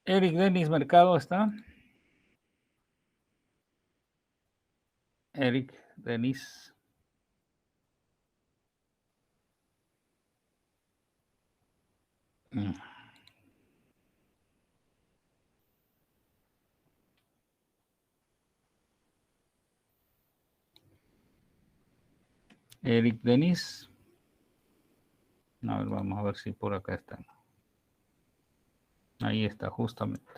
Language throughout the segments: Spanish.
Eric Denis Mercado está. Eric Denis. Eric Denis. A ver, vamos a ver si por acá están. Ahí está, justamente.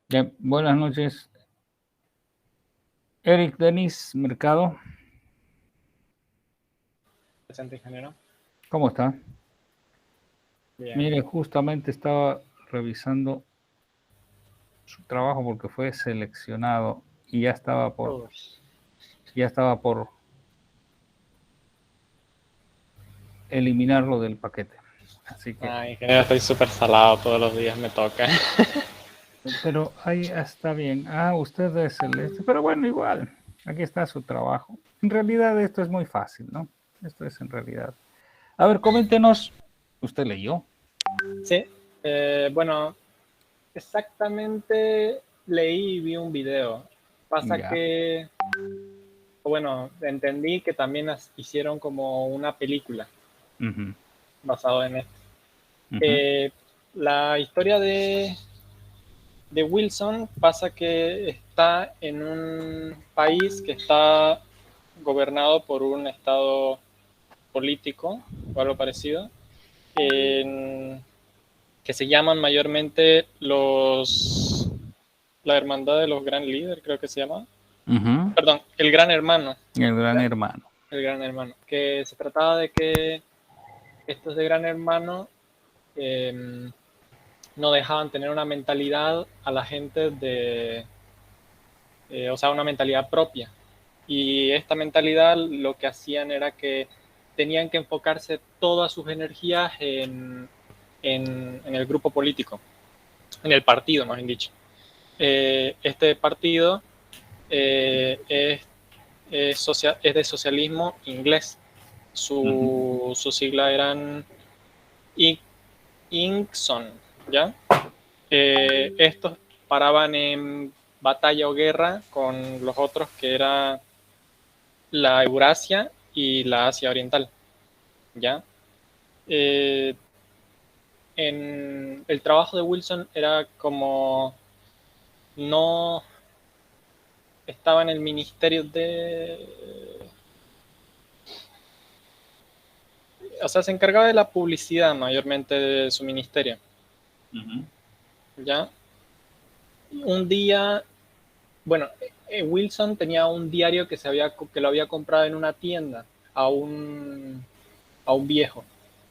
Ya, buenas noches. Eric Denis Mercado. Presente, ingeniero. ¿Cómo está? Bien. Mire, justamente estaba revisando su trabajo porque fue seleccionado y ya estaba por eliminarlo del paquete. Así que. Ingeniero, estoy súper salado, todos los días me toca. Pero ahí está bien. Usted es celeste. Pero bueno, igual. Aquí está su trabajo. En realidad esto es muy fácil, ¿no? Esto es en realidad. A ver, coméntenos. ¿Usted leyó? Sí, bueno, exactamente leí y vi un video. Pasa Ya. que, bueno, entendí que también hicieron como una película basado en esto. La historia de Wilson pasa que está en un país que está gobernado por un estado político o algo parecido, que se llaman mayormente la Hermandad de los Gran Líder, creo que se llama. Perdón, el Gran Hermano. El Gran ¿ya? Hermano. El Gran Hermano. Que se trataba de que estos de Gran Hermano no dejaban tener una mentalidad a la gente o sea, una mentalidad propia. Y esta mentalidad lo que hacían era que tenían que enfocarse todas sus energías en el grupo político, en el partido, más bien dicho. Este partido es de socialismo inglés. Su sigla eran INCSON, ¿ya? Estos paraban en batalla o guerra con los otros, que era la Eurasia y la Asia Oriental, ¿ya? El trabajo de Wilson era como no estaba en el ministerio o sea, se encargaba de la publicidad mayormente de su ministerio. ¿Ya? Un día, bueno, Wilson tenía un diario que lo había comprado en una tienda a un viejo.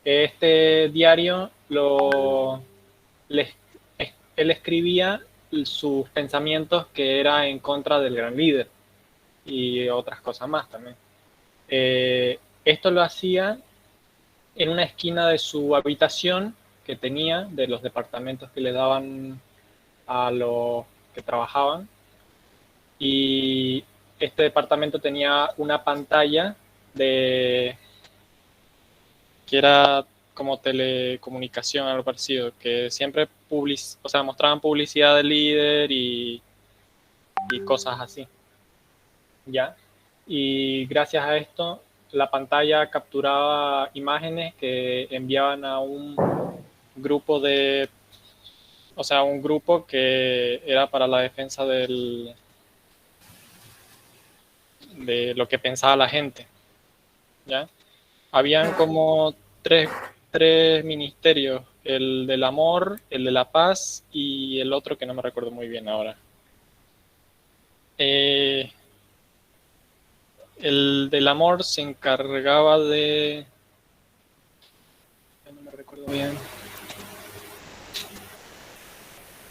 Este diario él escribía sus pensamientos, que era en contra del gran líder y otras cosas más también. Esto lo hacía en una esquina de su habitación que tenía, de los departamentos que le daban a los que trabajaban, y este departamento tenía una pantalla que era como telecomunicación, algo parecido, que siempre mostraban publicidad del líder y cosas así, ¿ya? Y gracias a esto, la pantalla capturaba imágenes que enviaban a un grupo un grupo que era para la defensa de lo que pensaba la gente, ¿ya? Habían como tres ministerios, el del amor, el de la paz y el otro que no me recuerdo muy bien ahora. El del amor se encargaba de... no me recuerdo bien.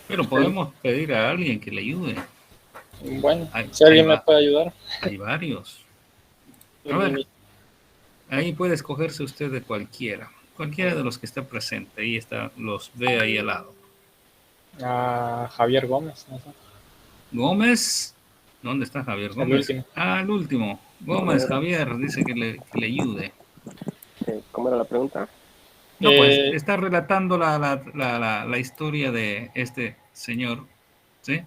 Pero podemos pedir a alguien que le ayude. Bueno, si alguien me puede ayudar. Hay varios. A ver, ahí puede escogerse usted de cualquiera de los que está presente. Ahí está, los ve ahí al lado. A Javier Gómez, no sé. Gómez, ¿dónde está Javier El Gómez? último. Ah, el último. Gómez, Javier, dice que le ayude. ¿Cómo era la pregunta? No, pues está relatando la historia de este señor, ¿sí?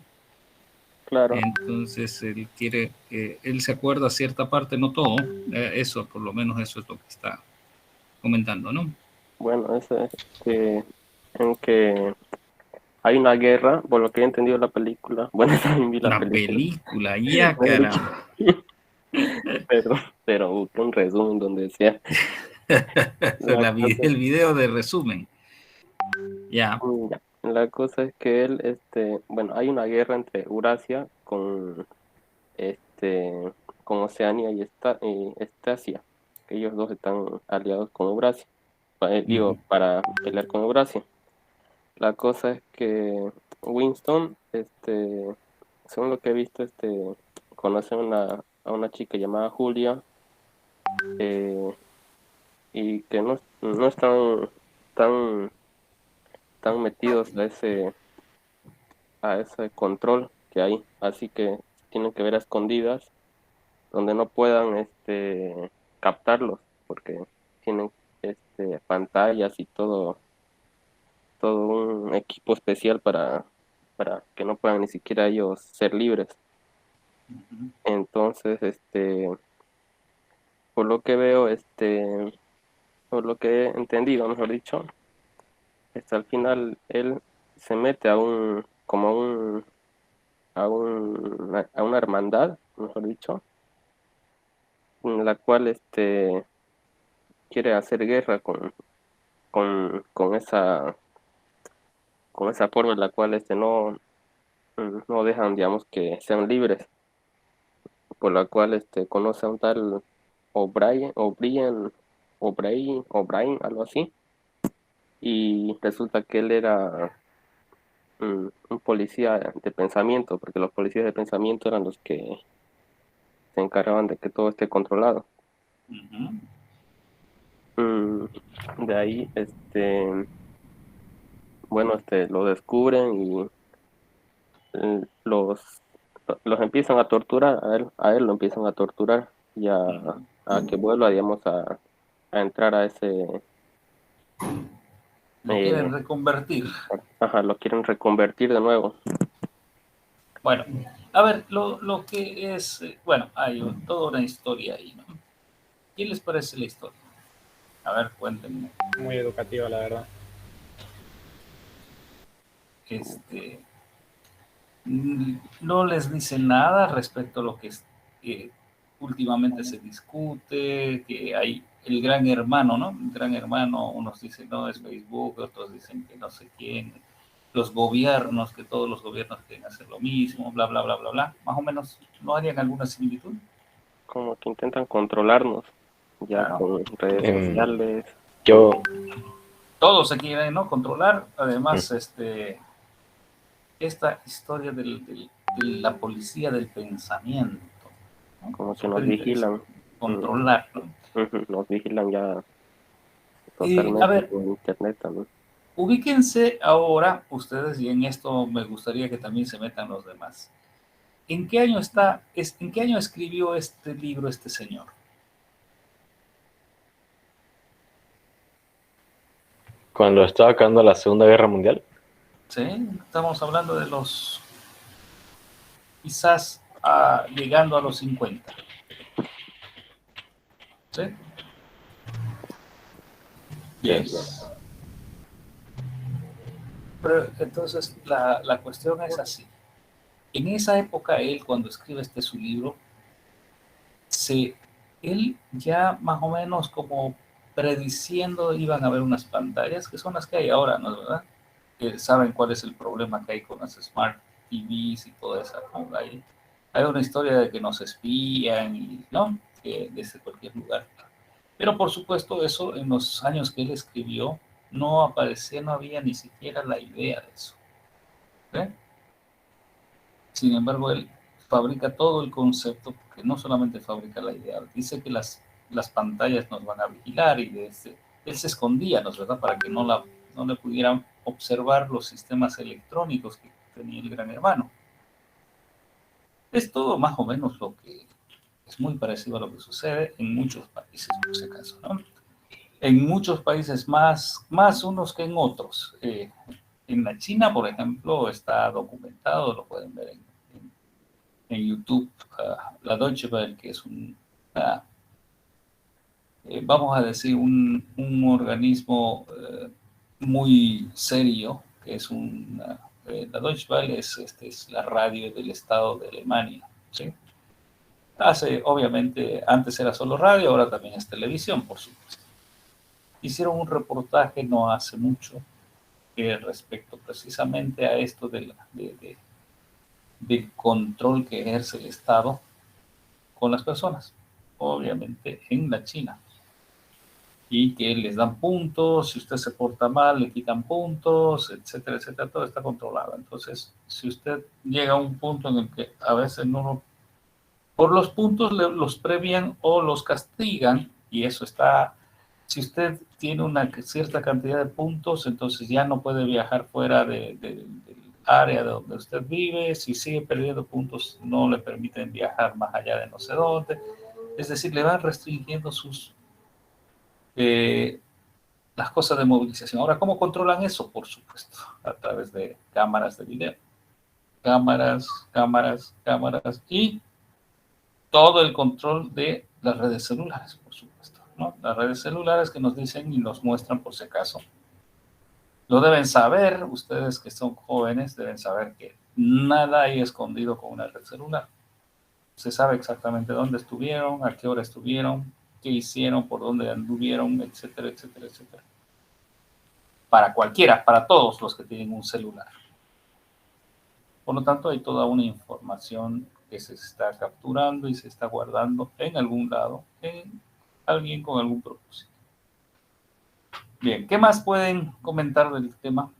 Claro. Entonces él quiere, él se acuerda cierta parte, no todo, eso, por lo menos eso es lo que está comentando, ¿no? Bueno, es en que hay una guerra, por lo que he entendido la película. Bueno, también vi la La película. película, ya Mejor dicho, caramba. pero busqué un resumen donde decía la cosa, El video de resumen. Ya. ya. La cosa es que él, bueno, hay una guerra entre Eurasia este, con Oceanía y Asia, que ellos dos están aliados con Eurasia, digo, para pelear con Eurasia. La cosa es que Winston, según lo que he visto, conoce a una chica llamada Julia, eh, y que no están tan, tan metidos a ese control que hay, así que tienen que ver a escondidas donde no puedan captarlos, porque tienen pantallas y todo un equipo especial para que no puedan ni siquiera ellos ser libres. Entonces, por lo que veo, por lo que he entendido, mejor dicho, al final él se mete como a una hermandad, mejor dicho, en la cual quiere hacer guerra con con esa forma en la cual no dejan, digamos, que sean libres, por la cual conoce a un tal O'Brien, algo así, y resulta que él era un policía de pensamiento, porque los policías de pensamiento eran los que se encargaban de que todo esté controlado. Mm, de ahí, bueno, lo descubren y eh, los, los empiezan a torturar, a él lo empiezan a torturar y a que vuelva, digamos, a entrar a ese... Lo quieren reconvertir. Ajá, lo quieren reconvertir de nuevo. Bueno, a ver, lo que es, bueno, hay toda una historia ahí, ¿no? ¿Qué les parece la historia? A ver, cuéntenme. Muy educativa, la verdad. No les dice nada respecto a lo que últimamente se discute, que hay el gran hermano, ¿no? El gran hermano, unos dicen no, es Facebook, otros dicen que no sé quién, los gobiernos, que todos los gobiernos quieren hacer lo mismo, bla, bla, bla, bla, bla. Más o menos, ¿no harían alguna similitud? Como que intentan controlarnos ya con redes sociales. Yo, Todos se quieren, ¿no? Controlar. Además, esta historia de la policía del pensamiento, ¿no? Como que nos vigilan. Controlar, ¿no? Nos vigilan ya Y, a totalmente ver, por internet también. ubíquense ahora ustedes, y en esto me gustaría que también se metan los demás. ¿En qué año en qué año escribió este libro este señor? cuando estaba acabando la Segunda Guerra Mundial, ¿Sí? Estamos hablando de quizás llegando a los 50. ¿Sí? yes. Pero entonces la cuestión es así. En esa época, él, cuando escribe su libro, él ya más o menos como prediciendo iban a haber unas pantallas, que son las que hay ahora, ¿no es verdad? Que saben cuál es el problema que hay con las Smart TVs y toda esa, ¿no? Hay una historia de que nos espían y, ¿no? Que desde cualquier lugar. Pero por supuesto eso en los años que él escribió no aparecía, no había ni siquiera la idea de eso. ¿Eh? Sin embargo, él fabrica todo el concepto, porque no solamente fabrica la idea, dice que las pantallas nos van a vigilar y él se escondía, ¿no es verdad? Para que no le pudieran observar los sistemas electrónicos que tenía el Gran Hermano. Es todo más o menos lo que es muy parecido a lo que sucede en muchos países, por si acaso, ¿no? En muchos países más unos que en otros. En la China, por ejemplo, está documentado, lo pueden ver en YouTube, la Deutsche Welle, que es vamos a decir, un organismo muy serio, que es la Deutsche Welle es la radio del Estado de Alemania, ¿sí? Obviamente, antes era solo radio, ahora también es televisión, por supuesto. Hicieron un reportaje no hace mucho respecto precisamente a esto del control que ejerce el Estado con las personas, obviamente en la China, y que les dan puntos, si usted se porta mal le quitan puntos, etcétera, etcétera, todo está controlado. Entonces, si usted llega a un punto en el que a veces no por los puntos los premian o los castigan, y eso está, si usted tiene una cierta cantidad de puntos, entonces ya no puede viajar fuera del área de donde usted vive. Si sigue perdiendo puntos, no le permiten viajar más allá de no sé dónde. Es decir, le van restringiendo las cosas de movilización. Ahora, ¿cómo controlan eso? Por supuesto, a través de cámaras de video. Cámaras y todo el control de las redes celulares, por supuesto, ¿no? Las redes celulares que nos dicen y nos muestran por si acaso. Lo deben saber, ustedes que son jóvenes deben saber que nada hay escondido con una red celular. Se sabe exactamente dónde estuvieron, a qué hora estuvieron, qué hicieron, por dónde anduvieron, etcétera, etcétera, etcétera. Para cualquiera, para todos los que tienen un celular. Por lo tanto, hay toda una información que se está capturando y se está guardando en algún lado, en alguien con algún propósito. Bien, ¿qué más pueden comentar del tema?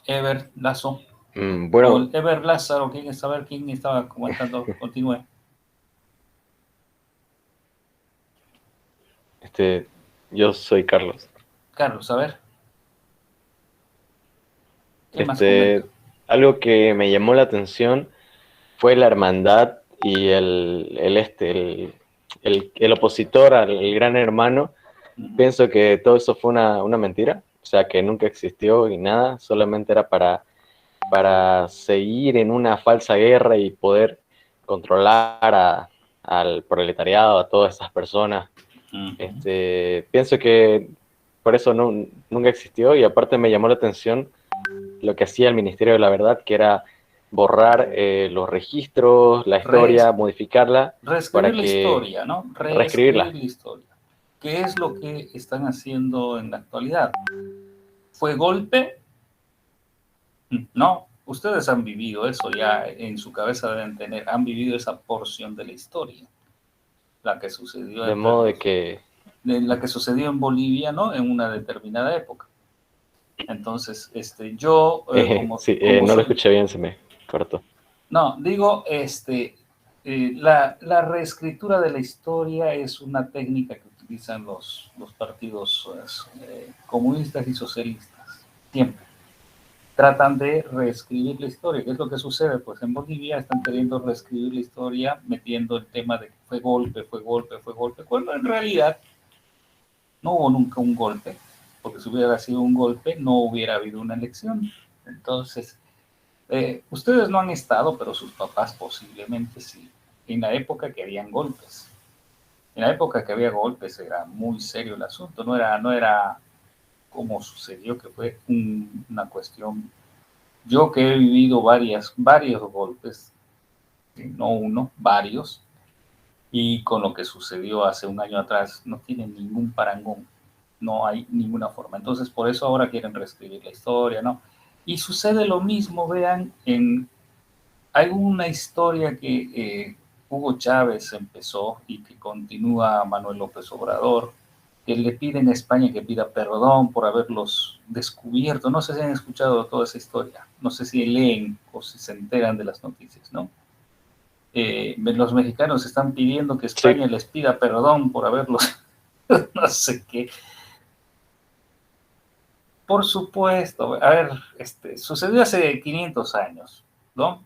Ever, Lazo. Bueno, Ever, Lázaro, ¿quién estaba comentando? Continúe. yo soy Carlos. Carlos, a ver. ¿Qué más comenta? Algo que me llamó la atención fue la hermandad y el opositor al Gran Hermano. Pienso que todo eso fue una mentira, o sea, que nunca existió y nada, solamente era para seguir en una falsa guerra y poder controlar al proletariado, a todas esas personas. Pienso que por eso nunca existió, y aparte me llamó la atención lo que hacía el Ministerio de la Verdad, que era borrar los registros, la historia, modificarla. Reescribir la historia, ¿no? Reescribirla. La historia. ¿Qué es lo que están haciendo en la actualidad? ¿Fue golpe? No, ustedes han vivido eso ya en su cabeza, han vivido esa porción de la historia, la que sucedió de modo de que la que sucedió en Bolivia, ¿no? En una determinada época. Entonces, yo no lo escuché bien, se me cortó. No, digo, la reescritura de la historia es una técnica que utilizan los partidos comunistas y socialistas. Siempre. Tratan de reescribir la historia. ¿Qué es lo que sucede? Pues en Bolivia están queriendo reescribir la historia metiendo el tema de que fue golpe, cuando en realidad no hubo nunca un golpe, porque si hubiera sido un golpe no hubiera habido una elección. Entonces, ustedes no han estado, pero sus papás posiblemente sí, en la época que habían golpes. En la época que había golpes era muy serio el asunto, no era como sucedió, que fue una cuestión. Yo que he vivido varios golpes, no uno, varios, y con lo que sucedió hace un año atrás, no tiene ningún parangón, no hay ninguna forma. Entonces, por eso ahora quieren reescribir la historia, ¿no? Y sucede lo mismo, vean, hay una historia que Hugo Chávez empezó y que continúa Manuel López Obrador, que le piden a España que pida perdón por haberlos descubierto. No sé si han escuchado toda esa historia, no sé si leen o si se enteran de las noticias, ¿no? Los mexicanos están pidiendo que España les pida perdón por haberlos, no sé qué. Por supuesto, a ver, sucedió hace 500 años, ¿no?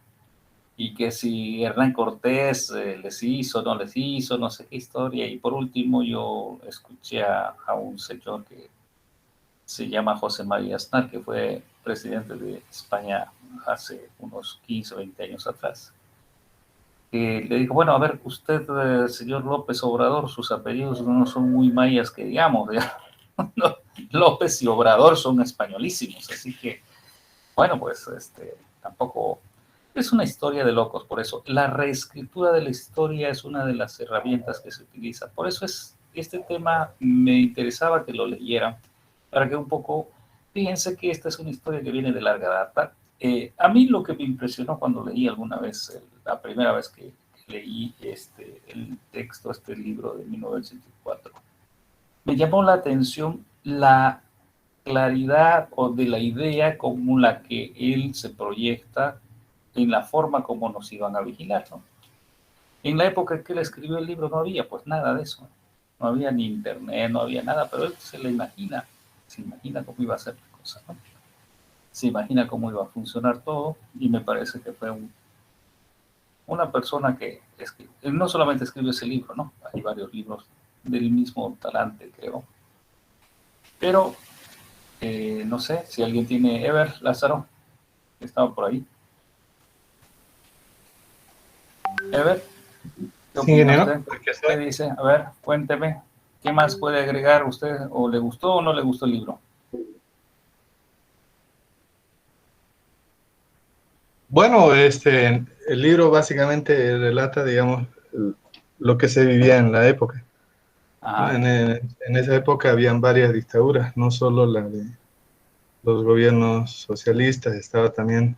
Y que si Hernán Cortés les hizo, no les hizo, no sé qué historia. Y por último yo escuché a un señor que se llama José María Aznar, que fue presidente de España hace unos 15 o 20 años atrás. Que le dijo, bueno, a ver, usted, señor López Obrador, sus apellidos no son muy mayas que digamos, ¿no? López y Obrador son españolísimos, así que, bueno, pues tampoco es una historia de locos. Por eso la reescritura de la historia es una de las herramientas que se utiliza. Por eso este tema me interesaba que lo leyeran, para que un poco, fíjense que esta es una historia que viene de larga data. A mí lo que me impresionó cuando leí alguna vez, la primera vez que leí el texto, este libro de 1984, me llamó la atención la claridad o de la idea como la que él se proyecta en la forma como nos iban a vigilar, ¿no? En la época en que él escribió el libro no había pues nada de eso, no había ni internet, no había nada, pero él se imagina cómo iba a ser la cosa, ¿no? Se imagina cómo iba a funcionar todo y me parece que fue una persona que él no solamente escribió ese libro, ¿no? Hay varios libros del mismo talante, creo. Pero no sé si alguien tiene Ever, Lázaro, que estaba por ahí. Ever, ¿qué Sí, opina ingeniero. usted? ¿Qué dice? A ver, cuénteme. ¿Qué más puede agregar usted? ¿O le gustó o no le gustó el libro? Bueno, el libro básicamente relata, digamos, lo que se vivía en la época. Ah, En esa época habían varias dictaduras, no solo la de los gobiernos socialistas, estaba también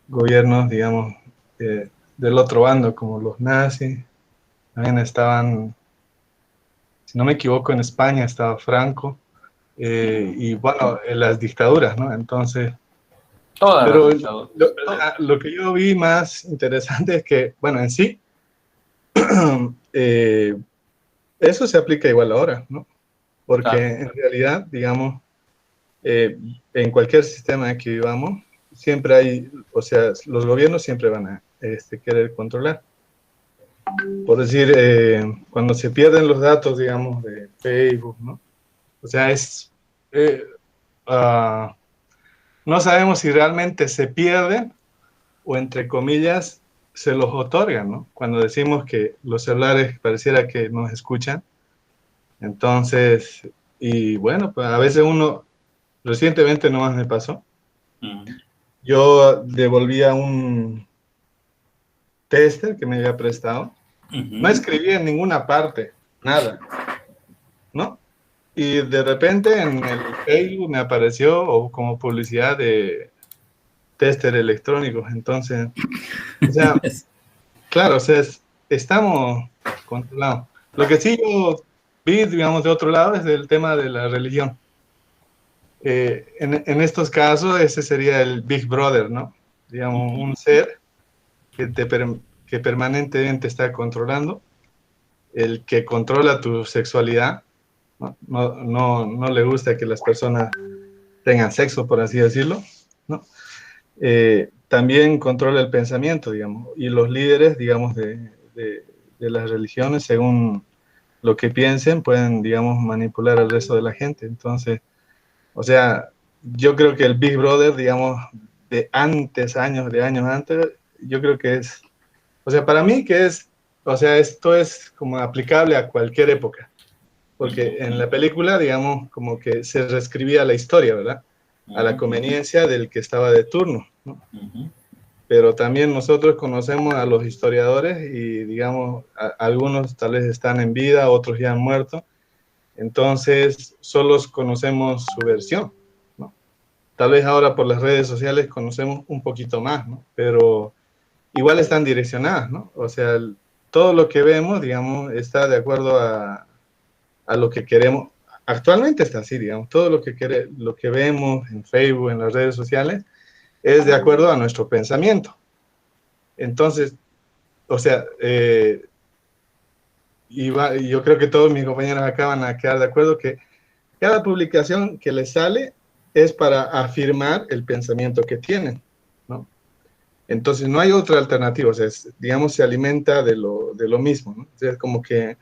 gobiernos, digamos, del otro bando, como los nazis. También estaban, si no me equivoco, en España estaba Franco, y bueno, en las dictaduras, ¿no? Entonces, todas las pero dictaduras. lo que yo vi más interesante es que, bueno, en sí, eso se aplica igual ahora, ¿no? Porque Claro. en realidad, digamos, en cualquier sistema que vivamos, siempre hay, o sea, los gobiernos siempre van a querer controlar. Por decir, cuando se pierden los datos, digamos, de Facebook, ¿no? O sea, no sabemos si realmente se pierden o, entre comillas, se los otorgan, ¿no? Cuando decimos que los celulares pareciera que nos escuchan. Entonces, y bueno, pues a veces recientemente nomás me pasó. Yo devolvía un tester que me había prestado. No escribí en ninguna parte, nada, ¿no? Y de repente en el Facebook me apareció como publicidad de tester electrónicos. Entonces, o sea, claro, o sea, estamos controlados. Lo que sí yo vi, digamos, de otro lado es el tema de la religión. En estos casos, ese sería el Big Brother, ¿no? Digamos, un ser que permanentemente está controlando, el que controla tu sexualidad, ¿no? No le gusta que las personas tengan sexo, por así decirlo, ¿no? También controla el pensamiento, digamos, y los líderes, digamos, de las religiones, según lo que piensen, pueden, digamos, manipular al resto de la gente. Entonces, o sea, yo creo que el Big Brother, digamos, de años antes, yo creo que es, o sea, para mí que es, o sea, esto es como aplicable a cualquier época, porque en la película, digamos, como que se reescribía la historia, ¿verdad? A la conveniencia del que estaba de turno, ¿no? Pero también nosotros conocemos a los historiadores y, digamos, algunos tal vez están en vida, otros ya han muerto, entonces solo conocemos su versión, ¿no? Tal vez ahora por las redes sociales conocemos un poquito más, ¿no? Pero igual están direccionadas, ¿no? O sea, todo lo que vemos, digamos, está de acuerdo a lo que queremos. Actualmente está así, digamos, todo lo que vemos en Facebook, en las redes sociales, es de acuerdo a nuestro pensamiento. Entonces, o sea, y yo creo que todos mis compañeros acá van a quedar de acuerdo que cada publicación que les sale es para afirmar el pensamiento que tienen, ¿no? Entonces no hay otra alternativa, o sea, digamos, se alimenta de lo mismo, ¿no? O sea, es como que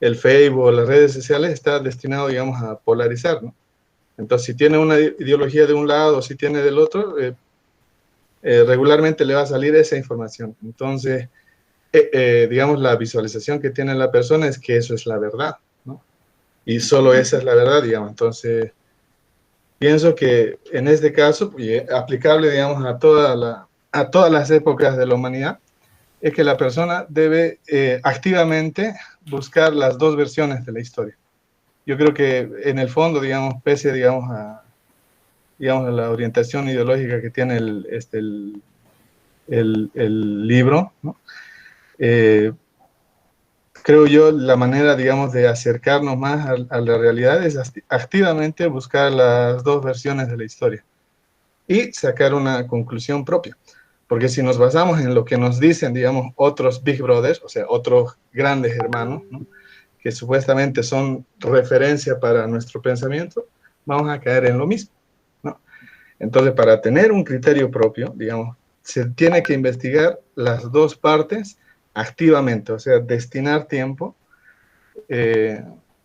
el Facebook o las redes sociales está destinado, digamos, a polarizar, ¿no? Entonces, si tiene una ideología de un lado o si tiene del otro, regularmente le va a salir esa información. Entonces, digamos, la visualización que tiene la persona es que eso es la verdad, ¿no? Y solo esa es la verdad, digamos. Entonces, pienso que en este caso, y aplicable, digamos, a todas las épocas de la humanidad, es que la persona debe activamente buscar las dos versiones de la historia. Yo creo que en el fondo, digamos, pese, digamos, a la orientación ideológica que tiene el libro, ¿no? Creo yo, la manera, digamos, de acercarnos más a la realidad es activamente buscar las dos versiones de la historia y sacar una conclusión propia. Porque si nos basamos en lo que nos dicen, digamos, otros Big Brothers, o sea, otros grandes hermanos, ¿no? Que supuestamente son referencia para nuestro pensamiento, vamos a caer en lo mismo, ¿no? Entonces, para tener un criterio propio, digamos, se tiene que investigar las dos partes activamente, o sea, destinar tiempo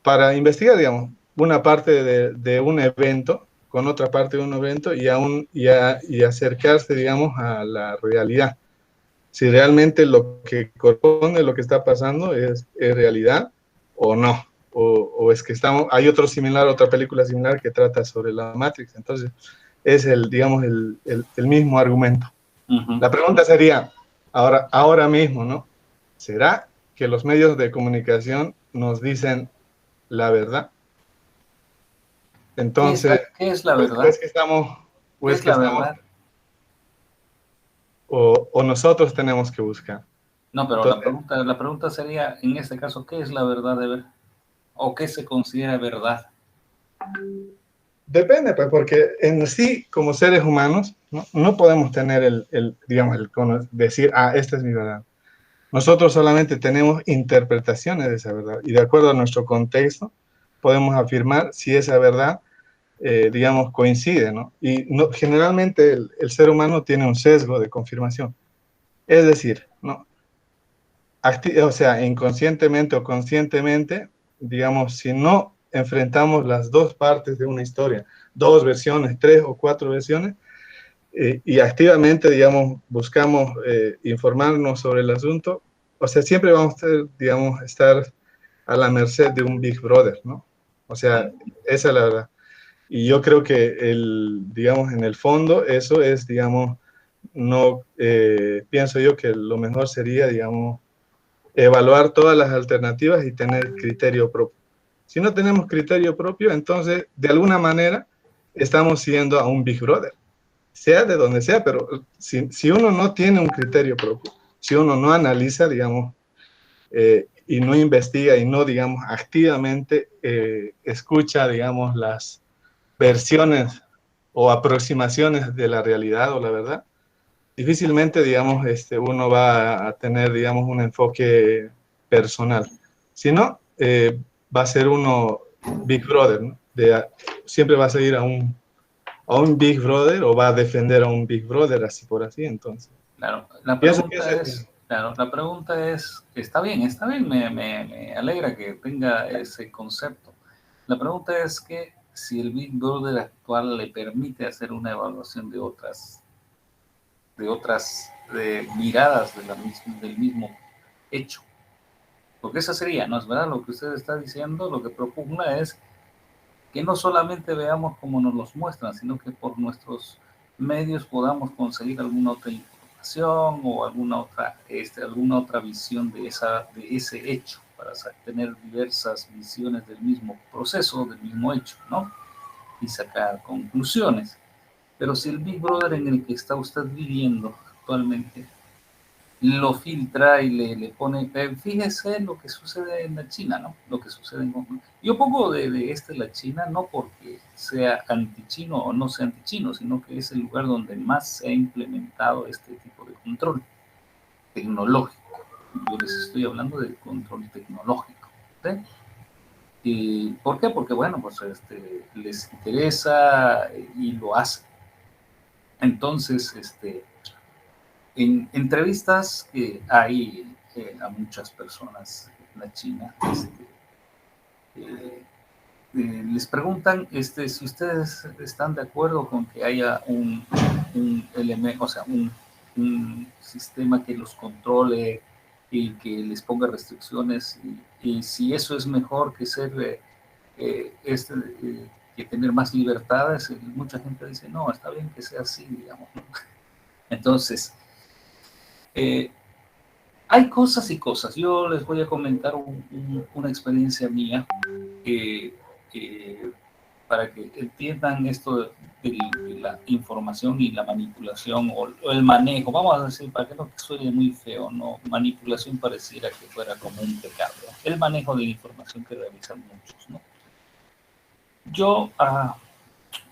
para investigar, digamos, una parte de un evento con otra parte de un evento y acercarse, digamos, a la realidad. Si realmente lo que corresponde, lo que está pasando es realidad o no. O es que hay otro similar, otra película similar que trata sobre la Matrix. Entonces, es digamos, el mismo argumento. La pregunta sería, ahora mismo, ¿no? ¿Será que los medios de comunicación nos dicen la verdad? Entonces, ¿Qué es la verdad? ¿es que estamos, ¿Qué es la verdad? o nosotros tenemos que buscar? No, pero Entonces, la pregunta sería, en este caso, ¿qué es la verdad de ver? ¿O qué se considera verdad? depende, pues, porque en sí, como seres humanos, no podemos tener digamos, decir, esta es mi verdad. Nosotros solamente tenemos interpretaciones de esa verdad y de acuerdo a nuestro contexto podemos afirmar si esa verdad, digamos, coincide, ¿no? Y generalmente el ser humano tiene un sesgo de confirmación. Es decir, ¿no? O sea, inconscientemente o conscientemente, digamos, si no enfrentamos las dos partes de una historia, dos versiones, tres o cuatro versiones, y activamente, digamos, buscamos informarnos sobre el asunto, o sea, siempre vamos a, digamos, estar a la merced de un Big Brother, ¿no? O sea, esa es la verdad. Y yo creo que, digamos, en el fondo, eso es, digamos, no, pienso yo que lo mejor sería, digamos, evaluar todas las alternativas y tener criterio propio. Si no tenemos criterio propio, entonces, de alguna manera, estamos siguiendo a un Big Brother, sea de donde sea, pero si uno no tiene un criterio propio, si uno no analiza, digamos, y no investiga y no, digamos, activamente escucha, digamos, las versiones o aproximaciones de la realidad o la verdad, difícilmente, digamos, uno va a tener, digamos, un enfoque personal. Si no, va a ser uno Big Brother, ¿no? Siempre va a seguir a un Big Brother o va a defender a un Big Brother, así por así, entonces. Claro, la pregunta es, está bien, me alegra que tenga ese concepto. La pregunta es que si el Big Brother actual le permite hacer una evaluación de otras miradas del mismo hecho. Porque esa sería, ¿no es verdad? Lo que usted está diciendo, lo que propugna es que no solamente veamos cómo nos los muestran, sino que por nuestros medios podamos conseguir alguna otra información o alguna otra visión de ese hecho, para tener diversas visiones del mismo proceso, del mismo hecho, ¿no? Y sacar conclusiones. Pero si el Big Brother en el que está usted viviendo actualmente lo filtra y le pone, fíjese lo que sucede en la China, ¿no? Lo que sucede en Hong Kong. Yo pongo de la China no porque sea antichino o no sea antichino, sino que es el lugar donde más se ha implementado este tipo de control tecnológico. Yo les estoy hablando del control tecnológico, ¿sí? ¿Por qué? Porque, bueno, pues les interesa y lo hacen. Entonces, en entrevistas que hay a muchas personas en la China, les preguntan si ustedes están de acuerdo con que haya un elemento, o sea, un sistema que los controle y que les ponga restricciones, y si eso es mejor que ser que tener más libertades. Mucha gente dice, no, está bien que sea así, digamos, ¿no? Entonces, hay cosas y cosas. Yo les voy a comentar una experiencia mía para que entiendan esto de la información y la manipulación o el manejo. Vamos a decir, para que no suene muy feo, ¿no? Manipulación pareciera que fuera como un pecado. El manejo de la información que realizan muchos, ¿no? Yo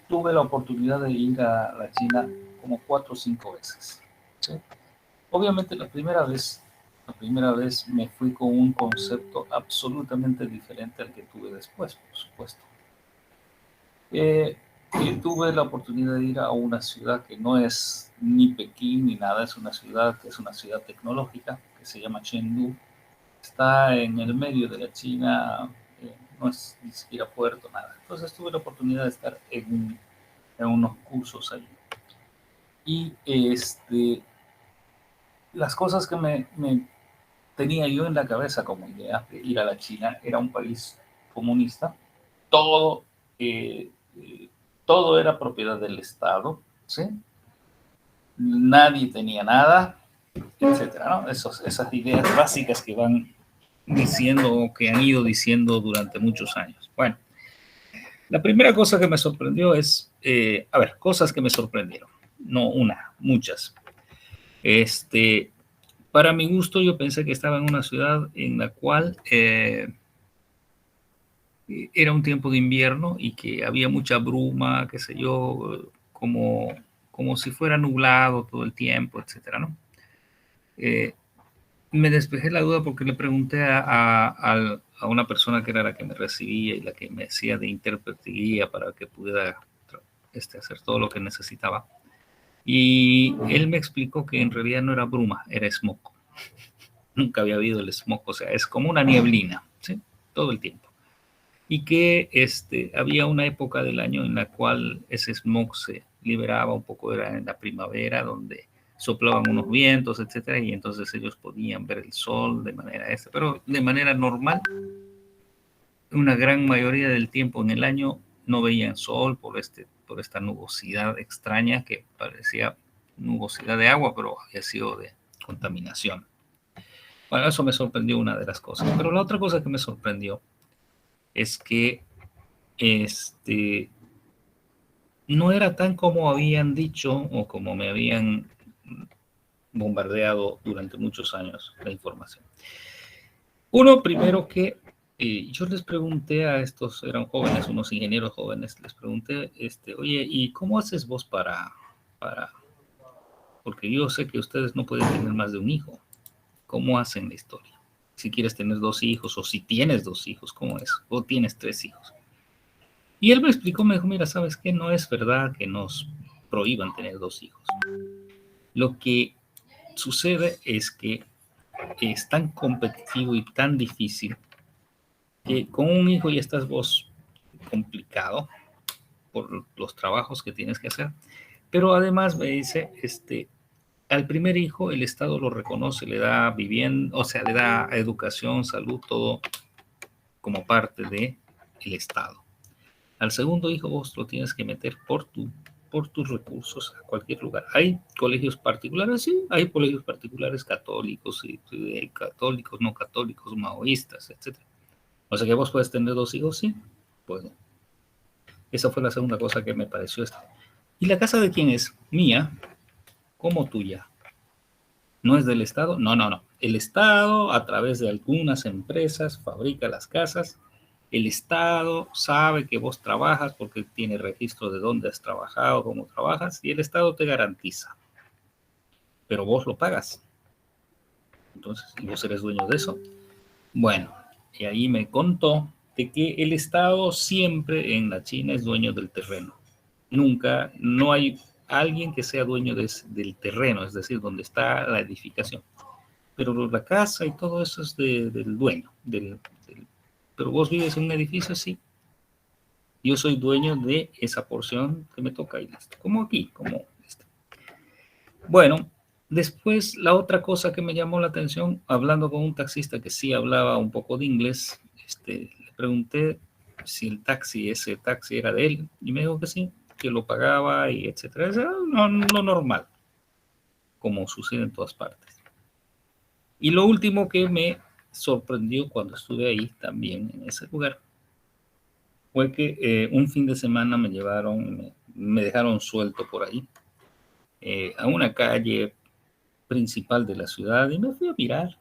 tuve la oportunidad de ir a la China como 4 o 5 veces, ¿sí? Obviamente la primera vez me fui con un concepto absolutamente diferente al que tuve después, por supuesto. Tuve la oportunidad de ir a una ciudad que no es ni Pekín ni nada, es una ciudad que es una ciudad tecnológica que se llama Chengdu. Está en el medio de la China, no es ni siquiera puerto, nada. Entonces tuve la oportunidad de estar en unos cursos allí. Y las cosas que me tenía yo en la cabeza como idea de ir a la China, era un país comunista, todo, todo era propiedad del Estado, ¿sí? Nadie tenía nada, etcétera, ¿no? Esas ideas básicas que van diciendo o que han ido diciendo durante muchos años. Bueno, la primera cosa que me sorprendió es, cosas que me sorprendieron, no una, muchas. Para mi gusto, yo pensé que estaba en una ciudad en la cual era un tiempo de invierno y que había mucha bruma, qué sé yo, como si fuera nublado todo el tiempo, etcétera, ¿no? Me despejé la duda porque le pregunté a una persona que era la que me recibía y la que me hacía de intérprete y guía para que pudiera hacer todo lo que necesitaba. Y él me explicó que en realidad no era bruma, era smog. Nunca había habido el smog, o sea, es como una nieblina, ¿sí? Todo el tiempo. Y que había una época del año en la cual ese smog se liberaba un poco, era en la primavera, donde soplaban unos vientos, etcétera, y entonces ellos podían ver el sol de manera pero de manera normal, una gran mayoría del tiempo en el año no veían sol por esta nubosidad extraña que parecía nubosidad de agua, pero había sido de contaminación. Bueno, eso me sorprendió, una de las cosas. Pero la otra cosa que me sorprendió es que no era tan como habían dicho o como me habían bombardeado durante muchos años la información. Uno, primero que yo les pregunté a estos, eran jóvenes, unos ingenieros jóvenes, les pregunté, oye, ¿y cómo haces vos porque yo sé que ustedes no pueden tener más de un hijo? ¿Cómo hacen la historia? Si quieres tener 2 hijos, o si tienes 2 hijos, ¿cómo es? O tienes 3 hijos. Y él me explicó, me dijo, mira, ¿sabes qué? No es verdad que nos prohíban tener 2 hijos. Lo que sucede es que es tan competitivo y tan difícil que con un hijo ya estás vos complicado por los trabajos que tienes que hacer. Pero además me dice, al primer hijo el Estado lo reconoce, le da vivienda, o sea, le da educación, salud, todo como parte del Estado. Al segundo hijo vos lo tienes que meter por tus recursos a cualquier lugar. Hay colegios particulares, sí, hay colegios particulares católicos, y católicos, no católicos, maoístas, etc. O sea que vos puedes tener 2 hijos, sí. Bueno, esa fue la segunda cosa que me pareció ¿Y la casa de quién es? Mía, como tuya. ¿No es del Estado? No. El Estado, a través de algunas empresas, fabrica las casas. El Estado sabe que vos trabajas porque tiene registro de dónde has trabajado, cómo trabajas, y el Estado te garantiza. Pero vos lo pagas. Entonces, y vos eres dueño de eso. Bueno, y ahí me contó de que el Estado siempre en la China es dueño del terreno. Nunca, no hay alguien que sea dueño del terreno, es decir, donde está la edificación. Pero la casa y todo eso es del dueño. Pero vos vives en un edificio, sí. Yo soy dueño de esa porción que me toca y listo. Como aquí, como este. Bueno, después la otra cosa que me llamó la atención, hablando con un taxista que sí hablaba un poco de inglés, le pregunté si ese taxi era de él, y me dijo que sí, que lo pagaba y etcétera. Eso era lo normal, como sucede en todas partes. Y lo último que me sorprendió cuando estuve ahí también en ese lugar fue que un fin de semana me dejaron suelto por ahí a una calle principal de la ciudad y me fui a mirar.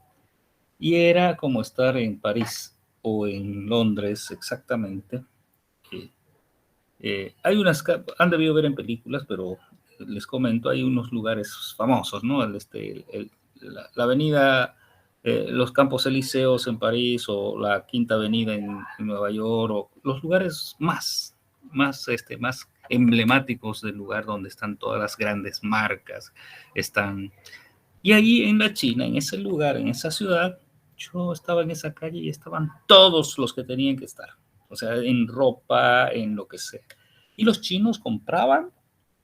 Y era como estar en París o en Londres exactamente. Hay han debido ver en películas, pero les comento, hay unos lugares famosos, ¿no? La avenida, los Campos Elíseos en París o la Quinta Avenida en Nueva York, o los lugares más emblemáticos del lugar donde están todas las grandes marcas. Y ahí en la China, en ese lugar, en esa ciudad, yo estaba en esa calle y estaban todos los que tenían que estar. O sea, en ropa, en lo que sea. Y los chinos compraban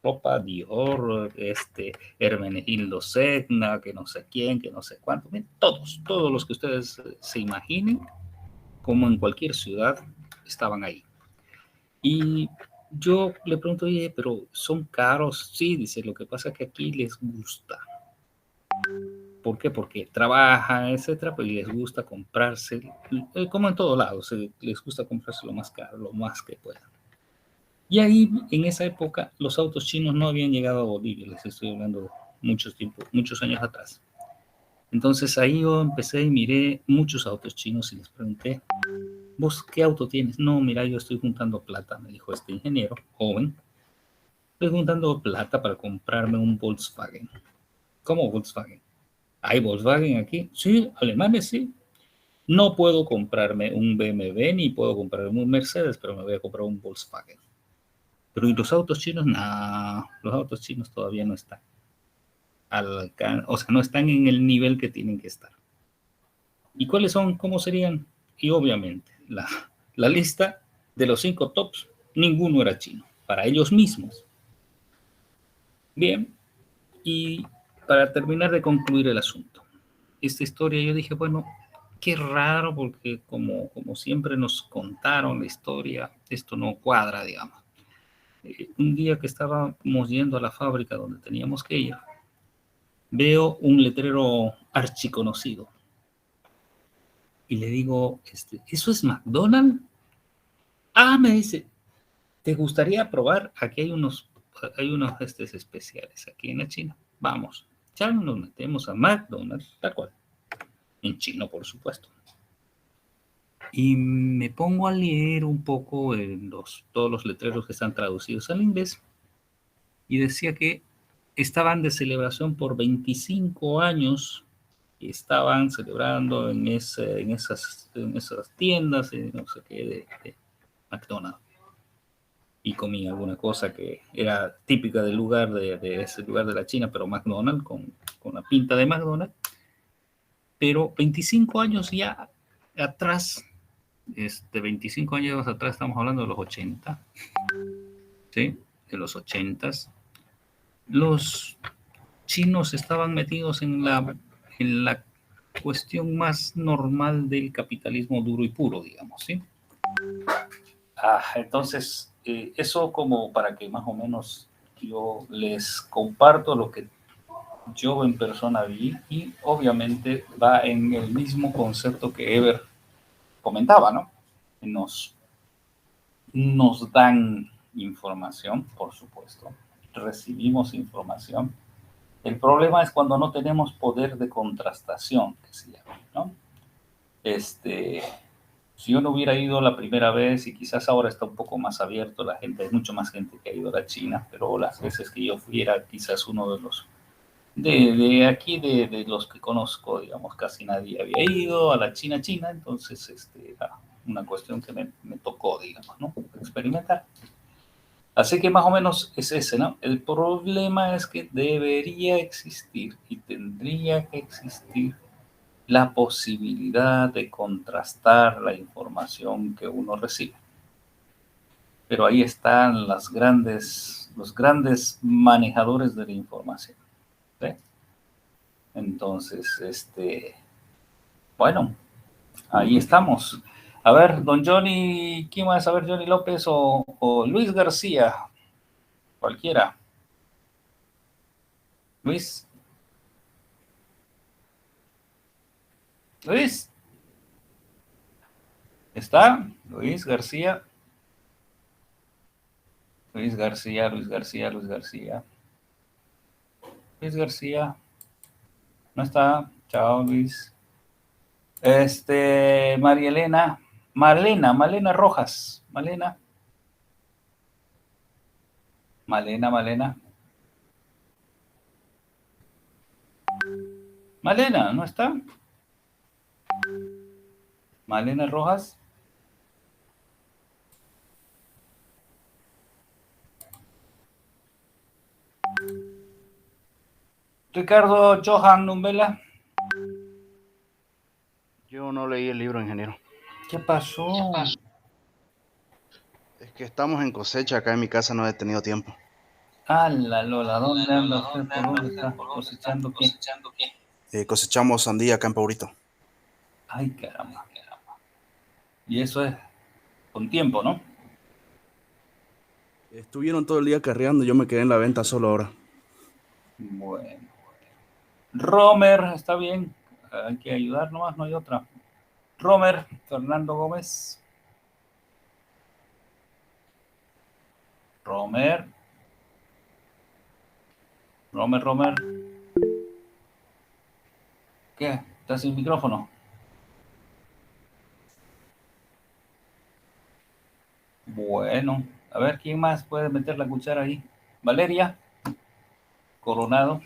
ropa Dior, Hermenegildo Zegna, que no sé quién, que no sé cuánto. Todos los que ustedes se imaginen, como en cualquier ciudad, estaban ahí. Y yo le pregunto, oye, pero ¿son caros? Sí, dice, lo que pasa es que aquí les gusta. ¿Por qué? Porque trabajan, etcétera, pero les gusta comprarse, como en todos lados, les gusta comprarse lo más caro, lo más que puedan. Y ahí, en esa época, los autos chinos no habían llegado a Bolivia, les estoy hablando de muchos años atrás. Entonces ahí yo empecé y miré muchos autos chinos y les pregunté, ¿vos qué auto tienes? No, mira, yo estoy juntando plata, me dijo este ingeniero joven. Estoy juntando plata para comprarme un Volkswagen. ¿Cómo Volkswagen? ¿Hay Volkswagen aquí? Sí, alemanes, sí. No puedo comprarme un BMW ni puedo comprarme un Mercedes, pero me voy a comprar un Volkswagen. Pero ¿y los autos chinos? No, los autos chinos todavía no están o sea, no están en el nivel que tienen que estar. ¿Y cuáles son? ¿Cómo serían? Y obviamente, la lista de los 5 tops, ninguno era chino, para ellos mismos. Bien, y para terminar de concluir el asunto, esta historia yo dije, bueno, qué raro, porque como siempre nos contaron la historia, esto no cuadra, digamos. Un día que estábamos yendo a la fábrica donde teníamos que ir, veo un letrero archiconocido. Y le digo, ¿eso es McDonald's? Ah, me dice, ¿te gustaría probar? Aquí hay unos especiales aquí en la China. Vamos, ya nos metemos a McDonald's, tal cual. En chino, por supuesto. Y me pongo a leer un poco todos los letreros que están traducidos al inglés. Y decía que estaban de celebración por 25 años. Y estaban celebrando en esas tiendas, no sé qué, de McDonald's. Y comí alguna cosa que era típica del lugar, de ese lugar de la China, pero McDonald's, con la pinta de McDonald's. Pero 25 años ya atrás, 25 años atrás, estamos hablando de los 80, ¿sí? De los 80s, los chinos estaban metidos en la cuestión más normal del capitalismo duro y puro, digamos, ¿sí? Entonces, eso como para que más o menos yo les comparto lo que yo en persona vi, y obviamente va en el mismo concepto que Ever comentaba, ¿no? Nos dan información, por supuesto, recibimos información. El problema es cuando no tenemos poder de contrastación, que se llama, ¿no? Si yo no hubiera ido la primera vez, y quizás ahora está un poco más abierto la gente, hay mucho más gente que ha ido a la China, pero las veces que yo fui era quizás uno de los de aquí, de los que conozco, digamos, casi nadie había ido a la China, entonces era una cuestión que me tocó, digamos, ¿no? Experimentar. Así que más o menos es ese, ¿no? El problema es que debería existir y tendría que existir la posibilidad de contrastar la información que uno recibe. Pero ahí están los grandes manejadores de la información. ¿Sí? Entonces, bueno, ahí estamos. A ver, don Johnny, ¿quién más? A ver, Johnny López o Luis García, cualquiera. Luis. Luis. ¿Está? Luis García. Luis García, Luis García, Luis García. Luis García. No está. Chao, Luis. María Elena. Malena Rojas. Malena. Malena, ¿no está? Malena Rojas. Ricardo Johan Numbela. Yo no leí el libro, ingeniero. ¿Qué pasó? Es que estamos en cosecha, acá en mi casa no he tenido tiempo. Ah, la Lola, ¿dónde anda usted? ¿Por dónde está? ¿Cosechando qué? Cosechamos sandía acá en Paurito. Ay, caramba. Y eso es con tiempo, ¿no? Estuvieron todo el día carreando, yo me quedé en la venta solo ahora. Bueno. Romer, está bien. Hay que ayudar nomás, no hay otra. Romer, Fernando Gómez. Romer. ¿Qué? ¿Estás sin micrófono? Bueno, a ver, ¿quién más puede meter la cuchara ahí? Valeria Coronado.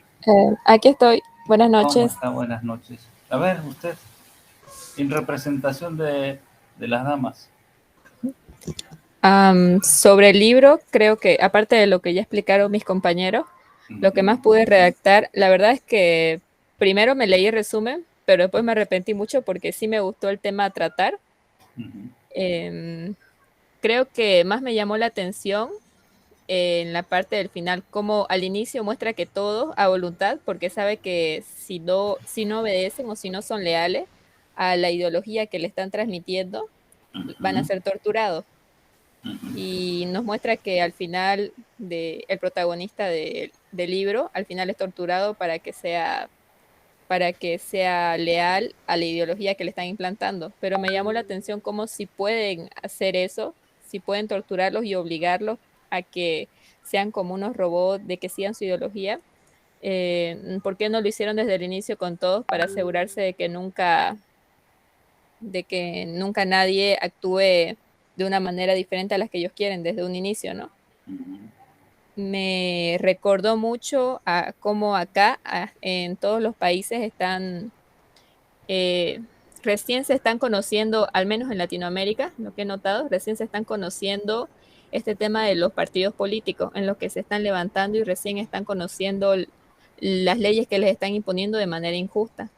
Aquí estoy. Buenas ¿Cómo noches. está? Buenas noches. A ver, usted, en representación de las damas. Sobre el libro, creo que, aparte de lo que ya explicaron mis compañeros, lo que más pude redactar, la verdad es que primero me leí el resumen, pero después me arrepentí mucho porque sí me gustó el tema a tratar. Creo que más me llamó la atención en la parte del final, como al inicio muestra que todos a voluntad, porque sabe que si no obedecen o si no son leales a la ideología que le están transmitiendo, van a ser torturados. Y nos muestra que al final el protagonista del libro, al final es torturado para que sea leal a la ideología que le están implantando. Pero me llamó la atención cómo si pueden hacer eso, si pueden torturarlos y obligarlos a que sean como unos robots, de que sigan su ideología. ¿Por qué no lo hicieron desde el inicio con todos para asegurarse de que nunca nadie actúe de una manera diferente a las que ellos quieren desde un inicio, ¿no? Me recordó mucho a cómo acá en todos los países recién se están conociendo, al menos en Latinoamérica, lo que he notado, recién se están conociendo este tema de los partidos políticos, en los que se están levantando y recién están conociendo las leyes que les están imponiendo de manera injusta.